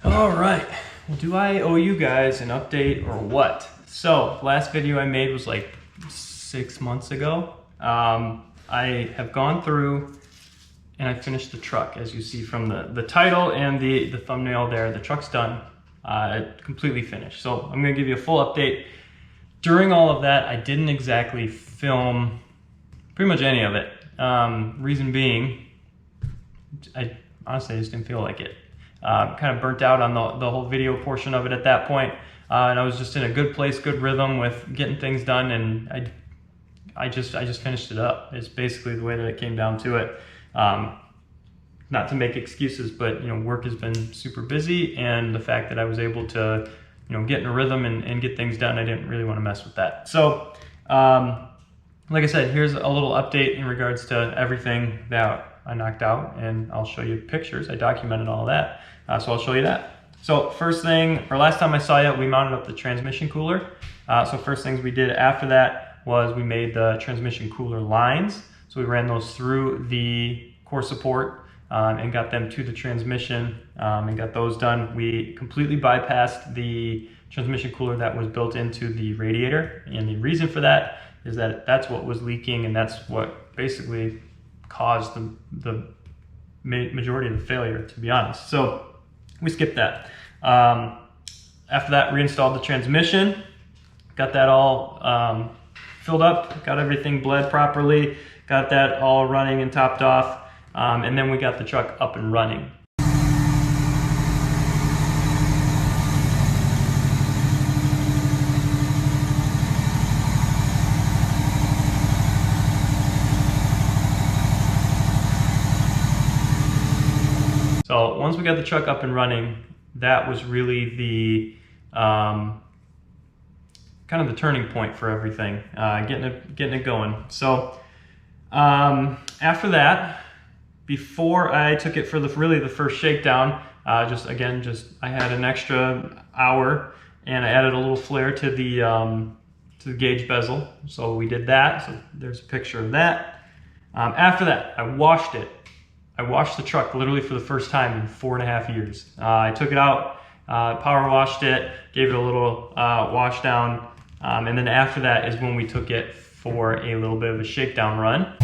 All right, well, do I owe you guys an update or what? So, last video I made was like 6 months ago. I have gone through and I finished the truck, as you see from the title and the thumbnail there. The truck's done, completely finished. So I'm gonna give you a full update. During all of that, I didn't exactly film pretty much any of it. Reason being, I honestly just didn't feel like it. Kind of burnt out on the whole video portion of it at that point. And I was just in a good place, good rhythm with getting things done, and I just finished it up. It's basically the way that it came down to it. Not to make excuses, but work has been super busy, and the fact that I was able to get in a rhythm and get things done, I didn't really want to mess with that. So like I said, here's a little update in regards to everything that I knocked out, and I'll show you pictures. I documented all that, so I'll show you that. So first thing, or last time I saw you, we mounted up the transmission cooler. So first things we did after that was we made the transmission cooler lines. So we ran those through the core support and got them to the transmission and got those done. We completely bypassed the transmission cooler that was built into the radiator, and the reason for that is that that's what was leaking, and that's what basically caused the majority of the failure, to be honest. So we skipped that. After that, reinstalled the transmission, got that all filled up, got everything bled properly, got that all running and topped off, and then we got the truck up and running. So once we got the truck up and running, that was really the kind of the turning point for everything, getting it going. So after that, before I took it for the first shakedown, I had an extra hour, and I added a little flare to the gauge bezel. So we did that. So there's a picture of that. After that, I washed it. I washed the truck literally for the first time in 4.5 years. I took it out, power washed it, gave it a little wash down, and then after that is when we took it for a little bit of a shakedown run.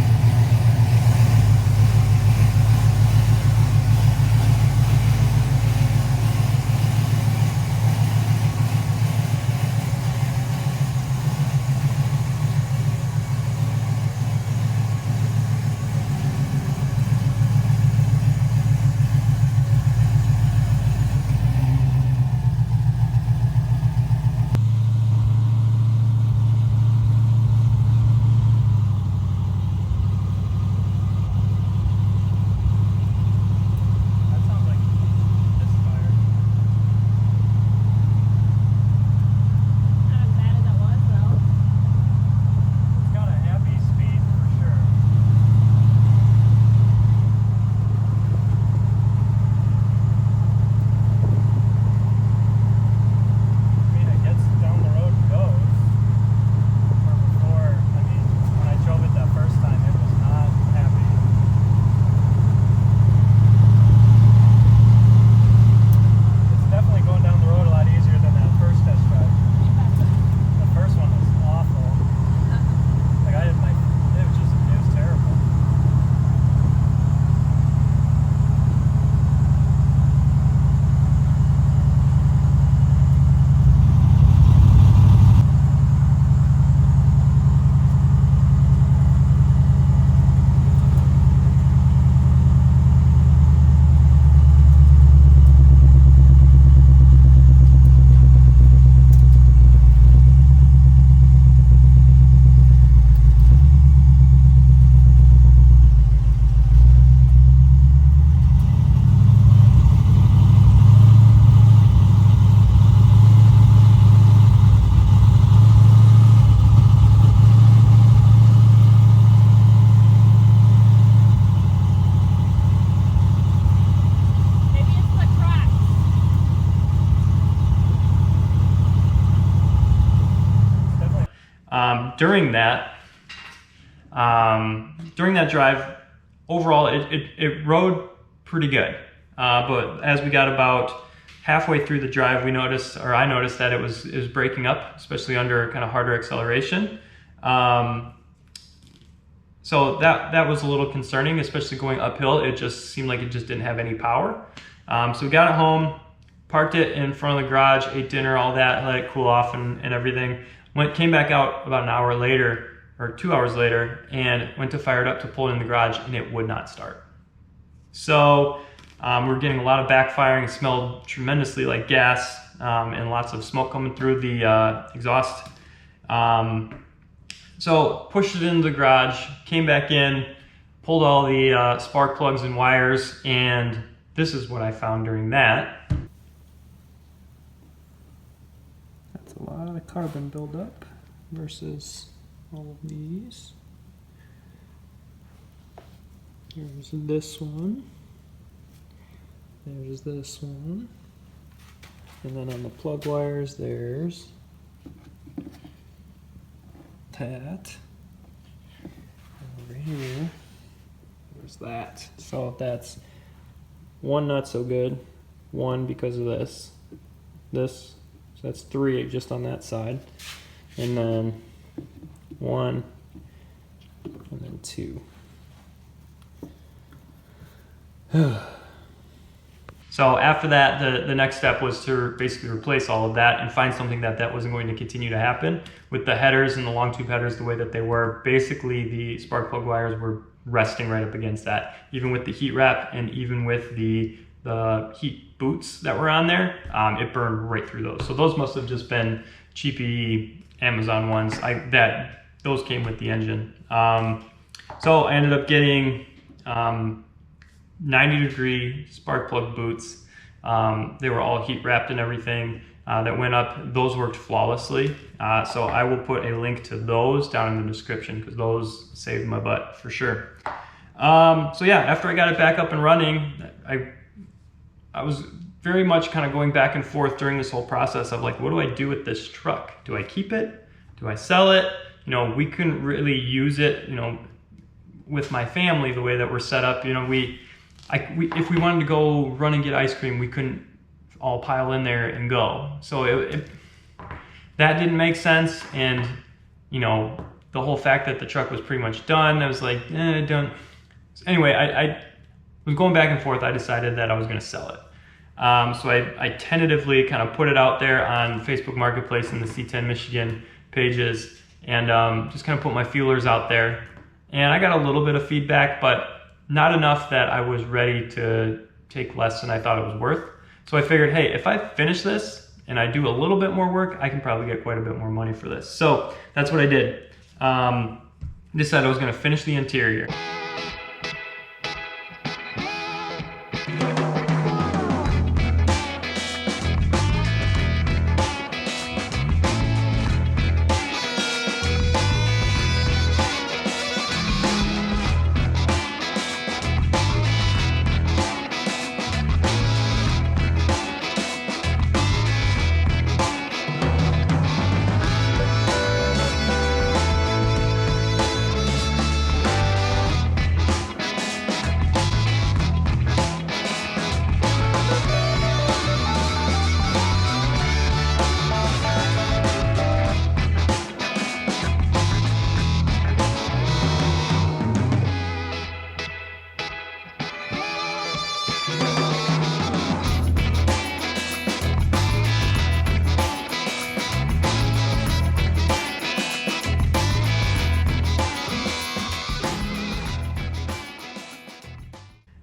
During that drive, overall it rode pretty good. But as we got about halfway through the drive, I noticed that it was breaking up, especially under kind of harder acceleration. So that was a little concerning, especially going uphill. It just seemed like it just didn't have any power. So we got it home, parked it in front of the garage, ate dinner, all that, let it cool off and everything. Came back out about an hour later, or 2 hours later, and went to fire it up to pull it in the garage, and it would not start. So we're getting a lot of backfiring. It smelled tremendously like gas, and lots of smoke coming through the exhaust. So pushed it into the garage, came back in, pulled all the spark plugs and wires, and this is what I found during that. That's a lot of carbon buildup versus all of these. Here's this one. There's this one. And then on the plug wires, there's that. Over here, there's that. So that's one not so good, one because of this. So that's 3 just on that side. And then 1, and then 2. So after that, the next step was to basically replace all of that and find something that wasn't going to continue to happen. With the headers and the long tube headers the way that they were, basically the spark plug wires were resting right up against that. Even with the heat wrap and even with the heat boots that were on there, it burned right through those. So those must have just been cheapy Amazon ones. Those came with the engine. So I ended up getting 90-degree spark plug boots. They were all heat wrapped and everything that went up. Those worked flawlessly. So I will put a link to those down in the description because those saved my butt for sure. So yeah, after I got it back up and running, I was very much kind of going back and forth during this whole process of like, what do I do with this truck? Do I keep it? Do I sell it? You know, we couldn't really use it, you know, with my family the way that we're set up. You know, if we wanted to go run and get ice cream, we couldn't all pile in there and go. So that didn't make sense. And, you know, the whole fact that the truck was pretty much done, I was like, don't. So anyway, I was going back and forth. I decided that I was going to sell it. So I tentatively kind of put it out there on Facebook Marketplace and the C10 Michigan pages and just kind of put my feelers out there. And I got a little bit of feedback, but not enough that I was ready to take less than I thought it was worth. So I figured, hey, if I finish this and I do a little bit more work, I can probably get quite a bit more money for this. So that's what I did. Decided I was going to finish the interior.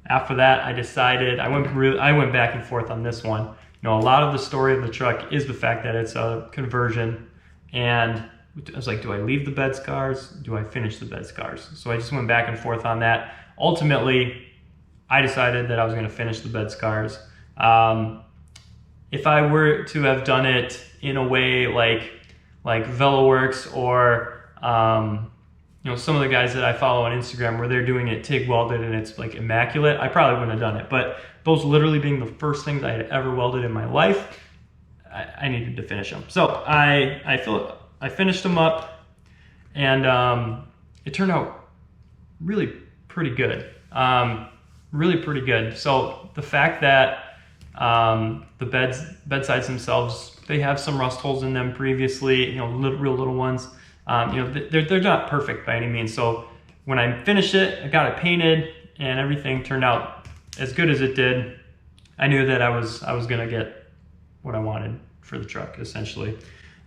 After that, I decided, I went back and forth on this one. You know, a lot of the story of the truck is the fact that it's a conversion, and I was like, do I leave the bed scars? Do I finish the bed scars? So I just went back and forth on that. Ultimately, I decided that I was going to finish the bed scars. If I were to have done it in a way like VeloWorks or you know, some of the guys that I follow on Instagram where they're doing it TIG welded and it's like immaculate, I probably wouldn't have done it. But those literally being the first things I had ever welded in my life, I needed to finish them. So I finished them up, and it turned out really pretty good. Really pretty good. So the fact that The bedsides themselves, they have some rust holes in them previously, real little ones. They're not perfect by any means. So when I finished it, I got it painted and everything turned out as good as it did. I knew that I was gonna get what I wanted for the truck, essentially.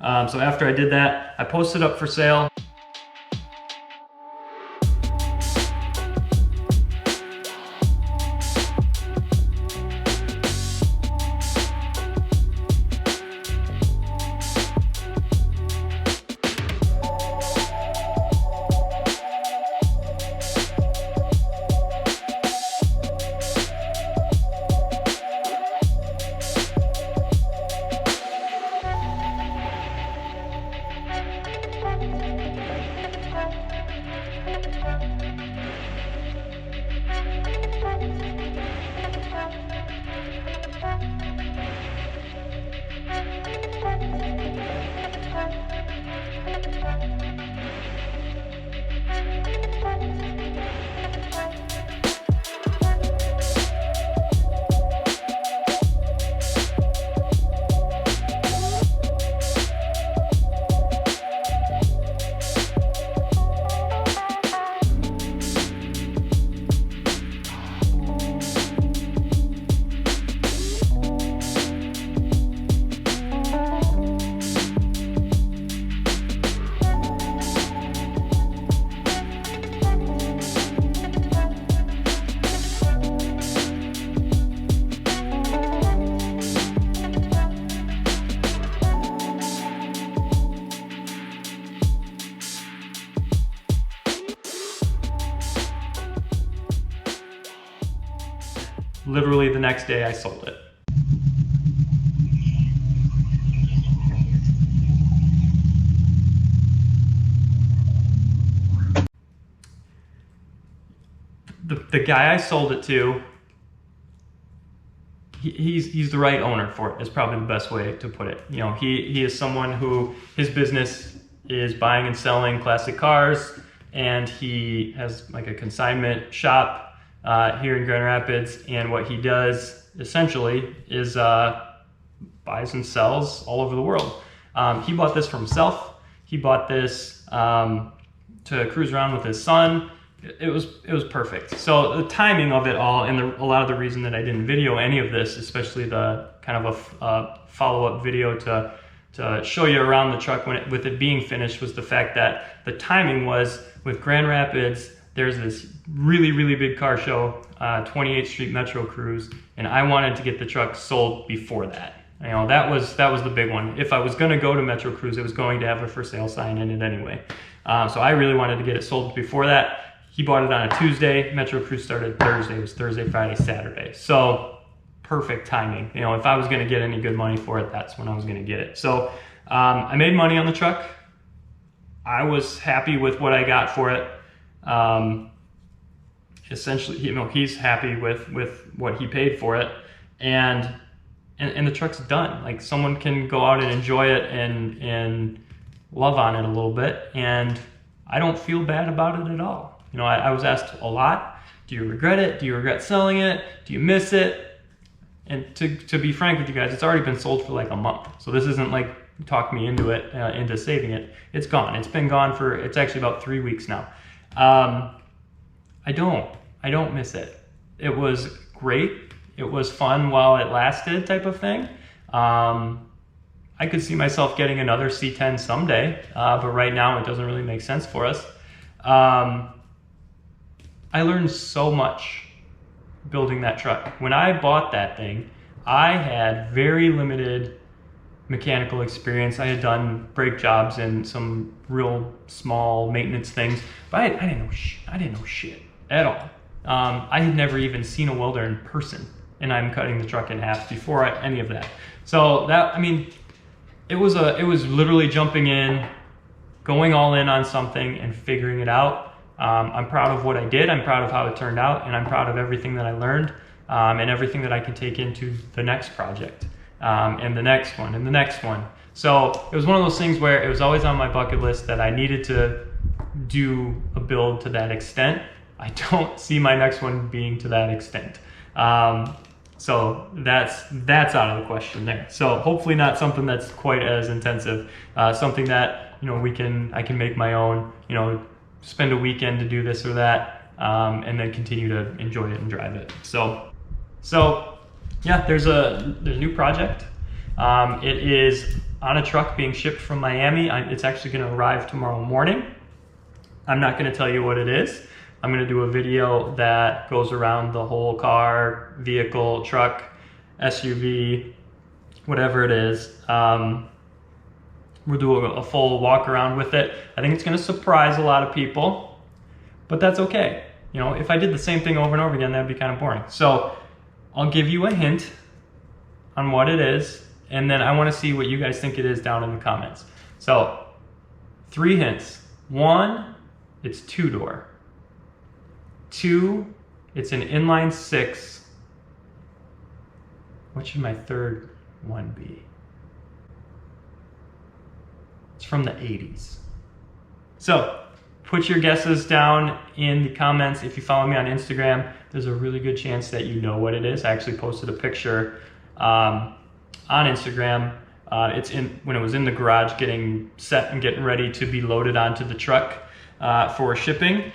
So after I did that, I posted up for sale. Literally the next day I sold it. The guy I sold it to, he's the right owner for it, is probably the best way to put it. He is someone who, his business is buying and selling classic cars, and he has like a consignment shop here in Grand Rapids, and what he does essentially is buys and sells all over the world. He bought this for himself. He bought this to cruise around with his son. It was perfect. So the timing of it all, and a lot of the reason that I didn't video any of this, especially the kind of a follow-up video to show you around the truck with it being finished, was the fact that the timing was with Grand Rapids. There's this really, really big car show, 28th Street Metro Cruise, and I wanted to get the truck sold before that. That was the big one. If I was going to go to Metro Cruise, it was going to have a for sale sign in it anyway. So I really wanted to get it sold before that. He bought it on a Tuesday. Metro Cruise started Thursday. It was Thursday, Friday, Saturday. So perfect timing. If I was going to get any good money for it, that's when I was going to get it. So I made money on the truck. I was happy with what I got for it. Essentially, he's happy with what he paid for it, and the truck's done. Like, someone can go out and enjoy it and love on it a little bit, and I don't feel bad about it at all. I was asked a lot, do you regret it? Do you regret selling it? Do you miss it? And to be frank with you guys, it's already been sold for like a month. So this isn't like talk me into it, into saving it. It's gone. It's been gone it's actually about 3 weeks now. I don't miss it. It was great. It was fun while it lasted, type of thing. I could see myself getting another C10 someday, but right now it doesn't really make sense for us. I learned so much building that truck. When I bought that thing, I had very limited mechanical experience. I had done brake jobs and some real small maintenance things, but I didn't know shit at all. I had never even seen a welder in person, and I'm cutting the truck in half before any of that. So it was literally jumping in, going all in on something and figuring it out. I'm proud of what I did. I'm proud of how it turned out, and I'm proud of everything that I learned, and everything that I can take into the next project, and the next one, and the next one. So it was one of those things where it was always on my bucket list that I needed to do a build to that extent. I don't see my next one being to that extent. So that's out of the question there. So hopefully not something that's quite as intensive, something that, you know, I can make my own, you know, spend a weekend to do this or that, and then continue to enjoy it and drive it. So yeah, there's a new project. It is on a truck being shipped from Miami. It's actually going to arrive tomorrow morning. I'm not going to tell you what it is. I'm going to do a video that goes around the whole car, vehicle, truck, SUV, whatever it is. We'll do a full walk around with it. I think it's going to surprise a lot of people, but that's okay. You know, if I did the same thing over and over again, that'd be kind of boring. So I'll give you a hint on what it is, and then I want to see what you guys think it is down in the comments. So 3 hints. 1, it's 2-door. 2, it's an inline 6. What should my third one be? It's from the 80s. So put your guesses down in the comments. If you follow me on Instagram, there's a really good chance that you know what it is. I actually posted a picture on Instagram. It's when it was in the garage getting set and getting ready to be loaded onto the truck for shipping.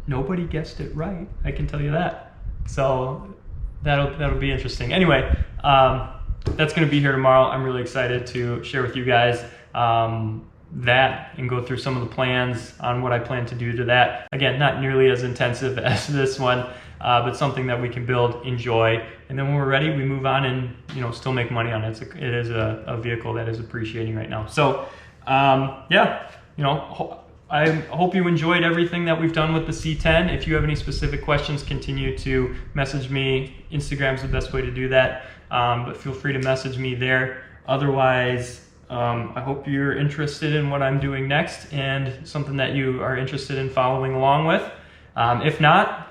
Nobody guessed it right, I can tell you that. So that'll be interesting. Anyway, that's gonna be here tomorrow. I'm really excited to share with you guys that and go through some of the plans on what I plan to do to that. Again, not nearly as intensive as this one, but something that we can build, enjoy, and then when we're ready, we move on and, you know, still make money on it. It is a vehicle that is appreciating right now. So yeah, you know, I hope you enjoyed everything that we've done with the C10. If you have any specific questions, continue to message me. Instagram's the best way to do that, but feel free to message me there. Otherwise, I hope you're interested in what I'm doing next and something that you are interested in following along with. If not,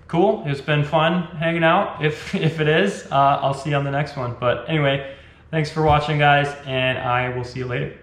cool, it's been fun hanging out. If it is, I'll see you on the next one. But anyway, thanks for watching, guys, and I will see you later.